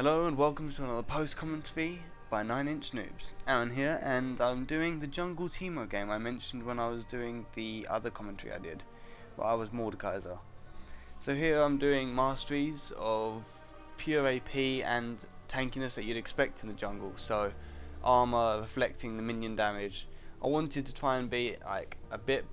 Hello and welcome to another post commentary by 9-inch Noobs. Aaron here, and I'm doing the Jungle Teemo game I mentioned when I was doing the other commentary I did, where I was Mordekaiser. So here I'm doing masteries of pure AP and tankiness that you'd expect in the jungle. So armor reflecting the minion damage. I wanted to try and be like a bit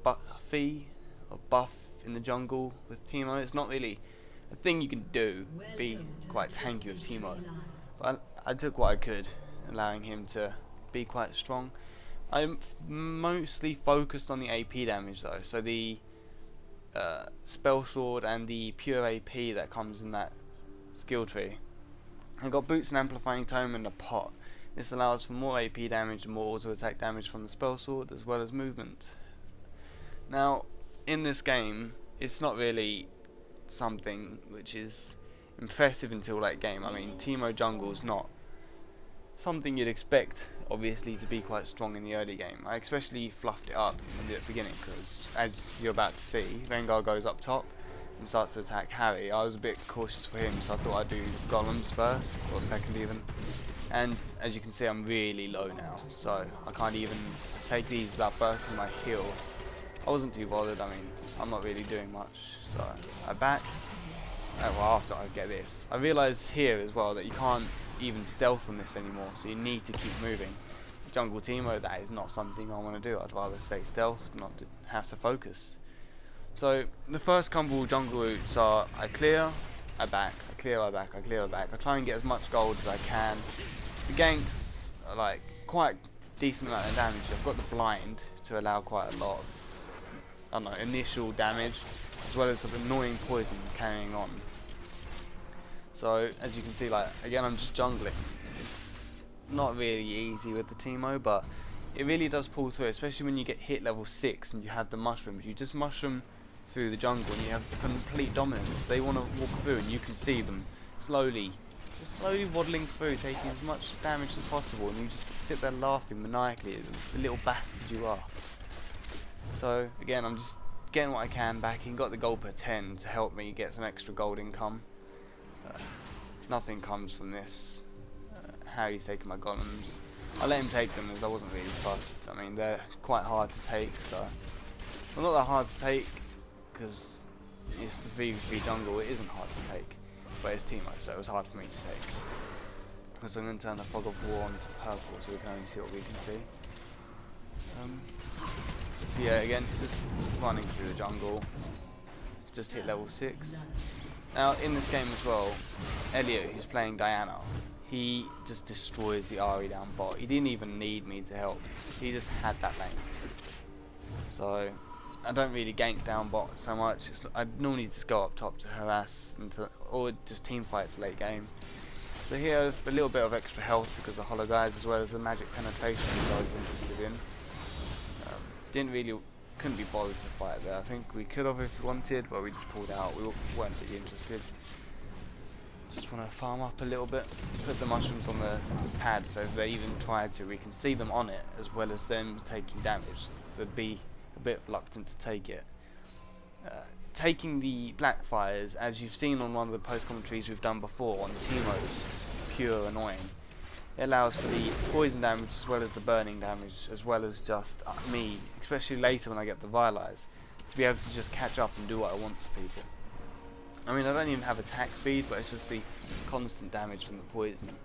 buffy or buff in the jungle with Teemo. It's not really a thing you can do, be quite tanky with Teemo, but I took what I could, allowing him to be quite strong. I'm mostly focused on the AP damage though, so the spell sword and the pure AP that comes in that skill tree. I've got boots and amplifying tome and a pot. This allows for more AP damage and more auto attack damage from the spell sword, as well as movement. Now in this game it's not really something which is impressive until late game. I mean, Teemo jungle's not something you'd expect obviously to be quite strong in the early game. I especially fluffed it up in the beginning because, as you're about to see, Rengar goes up top and starts to attack Harry. I was a bit cautious for him, so I thought I'd do golems first, or second even, and as you can see I'm really low now, so I can't even take these without bursting my heal. I wasn't too bothered. I mean, I'm not really doing much, so I back. Well, after I get this, I realised here as well that you can't even stealth on this anymore, so you need to keep moving. Jungle Teemo, that is not something I want to do. I'd rather stay stealth, not to have to focus. So the first couple jungle routes are I clear, I back, I clear, I back, I clear, I back. I try and get as much gold as I can. The ganks are like quite decent amount of damage. I've got the blind to allow quite a lot of initial damage, as well as the annoying poison carrying on. So as you can see, like again, I'm just jungling. It's not really easy with the Teemo, but it really does pull through, especially when you get hit level 6 and you have the mushrooms. You just mushroom through the jungle and you have complete dominance. They want to walk through and you can see them slowly waddling through, taking as much damage as possible, and you just sit there laughing maniacally at the little bastard you are. So again, I'm just getting what I can back in. Got the gold per 10 to help me get some extra gold income. Nothing comes from this. Harry's taking my golems. I let him take them as I wasn't really fussed. I mean, they're quite hard to take, so well, not that hard to take because it's the 3v3 jungle. It isn't hard to take, but it's Teemo, so it was hard for me to take. So I'm going to turn the fog of war on to purple so we can only see what we can see. So yeah, again, it's just running through the jungle. Just hit level 6. Now in this game as well, Elliot, who's playing Diana, he just destroys the Ahri down bot. He didn't even need me to help. He just had that lane. So I don't really gank down bot so much. I normally just go up top to harass or just team fights late game. So here with a little bit of extra health because of Hollow Guys, as well as the magic penetration that I was interested in. Couldn't be bothered to fight there. I think we could have if we wanted, but we just pulled out. We weren't really interested. Just want to farm up a little bit, put the mushrooms on the pad so if they even try to, we can see them on it, as well as them taking damage. They'd be a bit reluctant to take it. Taking the Blackfires, as you've seen on one of the post commentaries we've done before on Teemo, is just pure annoying. It allows for the poison damage as well as the burning damage, as well as just me, especially later when I get the Vialize, to be able to just catch up and do what I want to people. I mean, I don't even have attack speed, but it's just the constant damage from the poison.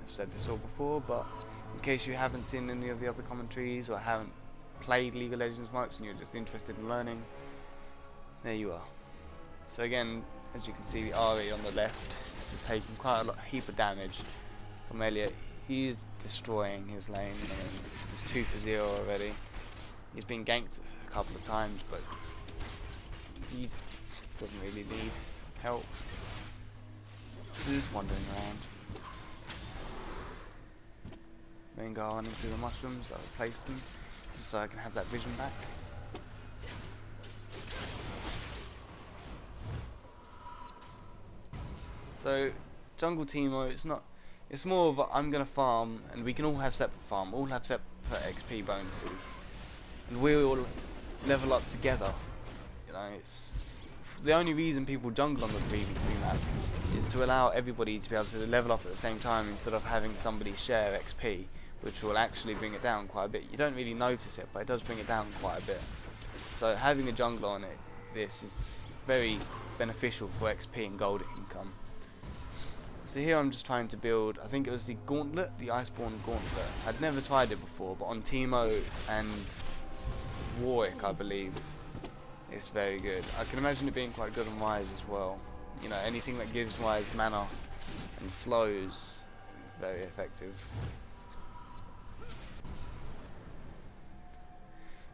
I've said this all before, but in case you haven't seen any of the other commentaries or haven't played League of Legends much and you're just interested in learning, there you are. So again, as you can see, the Ahri on the left is just taking quite a heap of damage from Elliot. He's destroying his lane. I mean, he's 2 for 0 already. He's been ganked a couple of times, but he doesn't really need help. He's just wandering around. Rengar running through the mushrooms. I've placed them just so I can have that vision back. So Jungle Teemo, it's more of I'm gonna farm, and we can all have separate farm, all have separate XP bonuses, and we all level up together. You know, it's the only reason people jungle on the 3v3 map is to allow everybody to be able to level up at the same time instead of having somebody share XP, which will actually bring it down quite a bit. You don't really notice it, but it does bring it down quite a bit. So having a jungler on it, this is very beneficial for XP and gold income. So here I'm just trying to build, I think it was the Gauntlet, the Iceborne Gauntlet. I'd never tried it before, but on Teemo and Warwick, I believe, it's very good. I can imagine it being quite good on Rise as well. You know, anything that gives Rise mana and slows, very effective.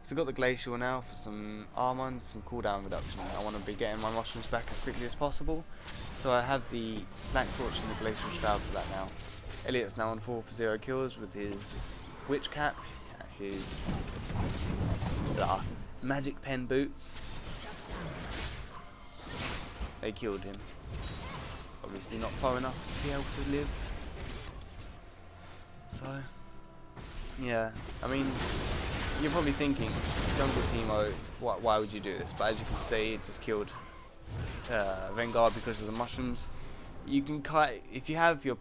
So I've got the Glacial now for some armor and some cooldown reduction. I want to be getting my mushrooms back as quickly as possible. So I have the Black Torch and the Glacial Shroud for that now. Elliot's now on 4 for 0 kills with his Witch Cap, his Magic Pen boots. They killed him. Obviously not far enough to be able to live. So, yeah, I mean, you're probably thinking, Jungle Teemo, why would you do this? But as you can see, it just killed Vanguard because of the mushrooms. You can kite, if you have your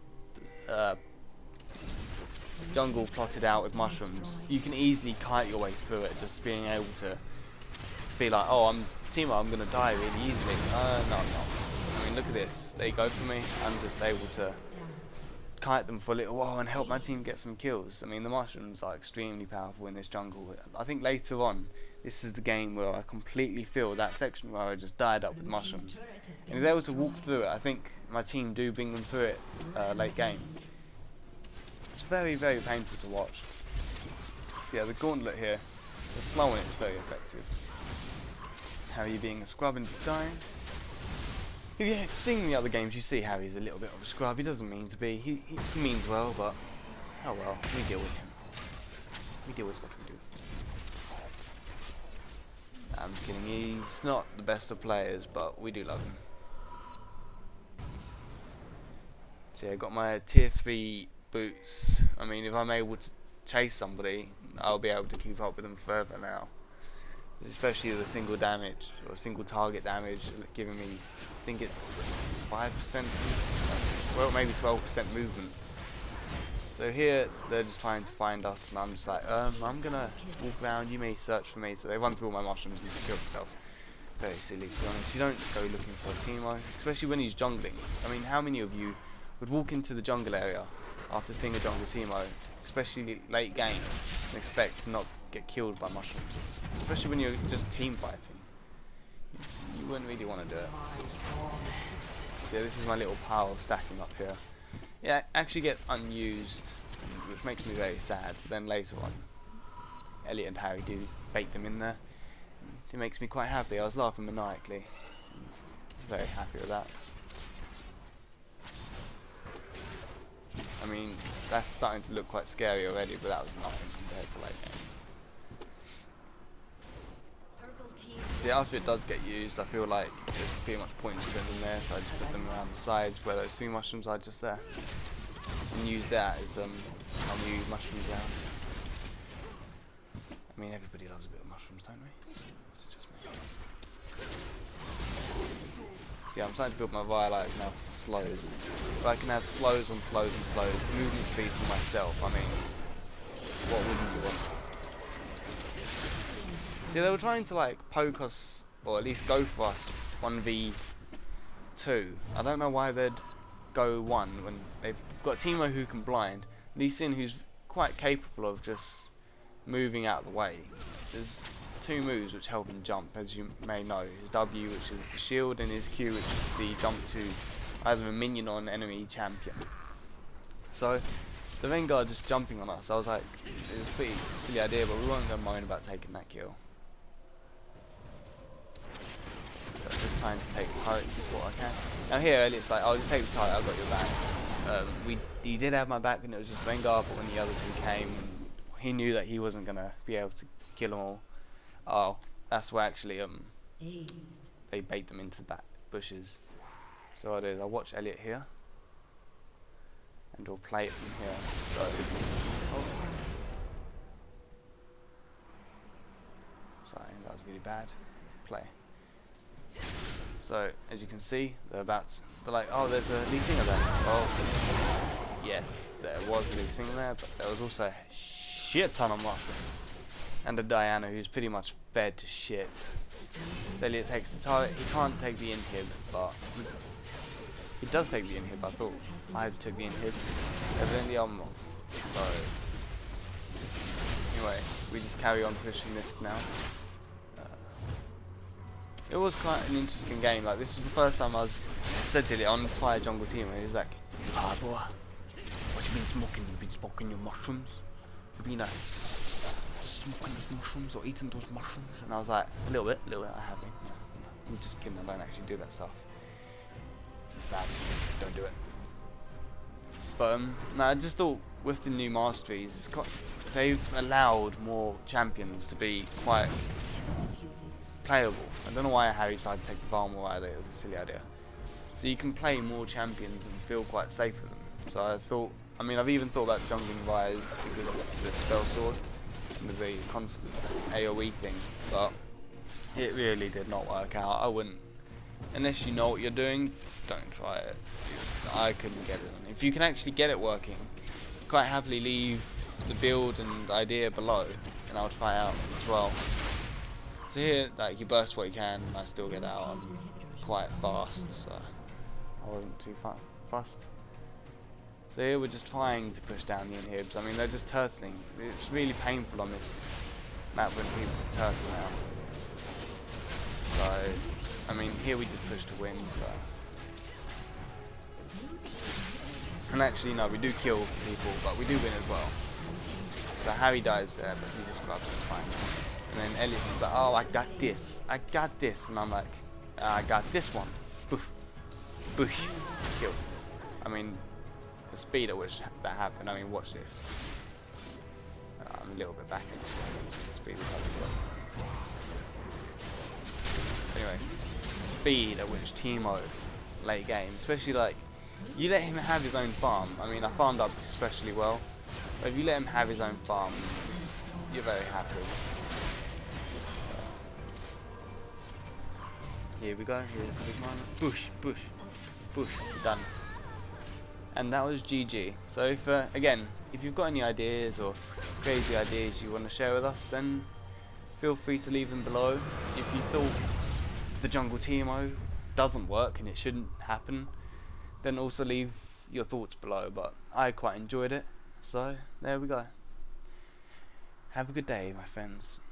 jungle plotted out with mushrooms, you can easily kite your way through it, just being able to be like, oh, Teemo, I'm gonna die really easily. No, I'm not. I mean, look at this. They go for me. I'm just able to kite them for a little while and help my team get some kills. I mean, the mushrooms are extremely powerful in this jungle. I think later on, this is the game where I completely feel that section where I just died up with mushrooms. And if they're able to walk through it, I think my team do bring them through it late game. It's very, very painful to watch. So yeah, the Gauntlet here, the slow on it is very effective. Harry being a scrub and just dying. If you've seen the other games, you see Harry's a little bit of a scrub. He doesn't mean to be. He means well, but oh well, we deal with him. We deal with what we do. Nah, I'm just kidding. He's not the best of players, but we do love him. So yeah, I got my tier 3 boots. I mean, if I'm able to chase somebody, I'll be able to keep up with them further now. Especially the single damage or single target damage, giving me, I think it's 5%, well maybe 12% movement. So here they're just trying to find us, and I'm just like, I'm gonna walk around. You may search for me. So they run through all my mushrooms and just kill themselves. Very silly, to be honest. You don't go looking for a Teemo, especially when he's jungling. I mean, how many of you would walk into the jungle area after seeing a jungle Teemo, especially late game, and expect to not get killed by mushrooms, especially when you're just team fighting? You wouldn't really want to do it. So yeah, this is my little pile stacking up here. Yeah, it actually gets unused, which makes me very sad. But then later on, Elliot and Harry do bait them in there. It makes me quite happy. I was laughing maniacally. Very happy with that. I mean, that's starting to look quite scary already, but that was nothing compared to late game. See, after it does get used, I feel like there's pretty much points to them in there, so I just put them around the sides where those 3 mushrooms are just there, and use that as our new mushroom ground. I mean, everybody loves a bit of mushrooms, don't we? It's just me. See, I'm starting to build my Violites now for the slows. If I can have slows on slows and slows, movement speed for myself, I mean, what wouldn't you want? See, they were trying to like poke us, or at least go for us 1v2. I don't know why they'd go 1 when they've got Teemo who can blind, Lee Sin who's quite capable of just moving out of the way. There's 2 moves which help him jump, as you may know. His W, which is the shield, and his Q, which is the jump to either a minion or an enemy champion. So the Vanguard just jumping on us, I was like, it was a pretty silly idea, but we weren't going to moan about taking that kill. Just trying to take turret support I can. Now here Elliot's like, I'll just take the turret, I've got your back. He did have my back when it was just Vanguard, but when the other 2 came, he knew that he wasn't going to be able to kill them all. Oh, that's where actually they bait them into the back bushes. So what I do is I'll watch Elliot here, and we'll play it from here. So, sorry, that was really bad. Play. So as you can see, they're like, oh, there's a Lee Singer there. Oh, yes, there was a Lee Singer there, but there was also a shit ton of mushrooms. And a Diana who's pretty much fed to shit. So Elliot takes the turret. He can't take the inhib, but he does take the inhib. I thought I took the inhib. Evidently I'm wrong. So anyway, we just carry on pushing this now. It was quite an interesting game. Like, this was the first time I said to Elliot, on Fire Jungle Team, and he was like, "Ah, boy, what you been smoking? You been smoking your mushrooms? You been smoking those mushrooms or eating those mushrooms?" And I was like, a little bit, I have been. Yeah. I'm just kidding, I don't actually do that stuff. It's bad, don't do it. But no, I just thought with the new masteries, they've allowed more champions to be quite playable. I don't know why Harry tried to take the farm away there, it was a silly idea. So you can play more champions and feel quite safe with them. So I thought, I mean, I've even thought about jungling Rise because of the spell sword and the constant AoE thing, but it really did not work out. I wouldn't, unless you know what you're doing, don't try it. I couldn't get it. If you can actually get it working, quite happily leave the build and idea below and I'll try it out as well. So here, like, you burst what you can, and I still get out. I'm quite fast, so I wasn't too fast. So here we're just trying to push down the inhibs. I mean, they're just turtling. It's really painful on this map when people turtle now. So, I mean, here we just push to win, so. And actually, no, we do kill people, but we do win as well. So Harry dies there, but he just grabs it, fine. And then Elliot's just like, oh, I got this, and I'm like, I got this one, boof, boosh, kill. I mean, the speed at which that happened, I mean, watch this. I'm a little bit back actually, speed is something. Anyway, the speed at which Teemo late game, especially like, you let him have his own farm. I mean, I farmed up especially well, but if you let him have his own farm, you're very happy. Here we go, here's the big miner. Bush, bush, bush, done. And that was GG. So if, again, if you've got any ideas or crazy ideas you want to share with us, then feel free to leave them below. If you thought the jungle Teemo doesn't work and it shouldn't happen, then also leave your thoughts below. But I quite enjoyed it, so there we go. Have a good day, my friends.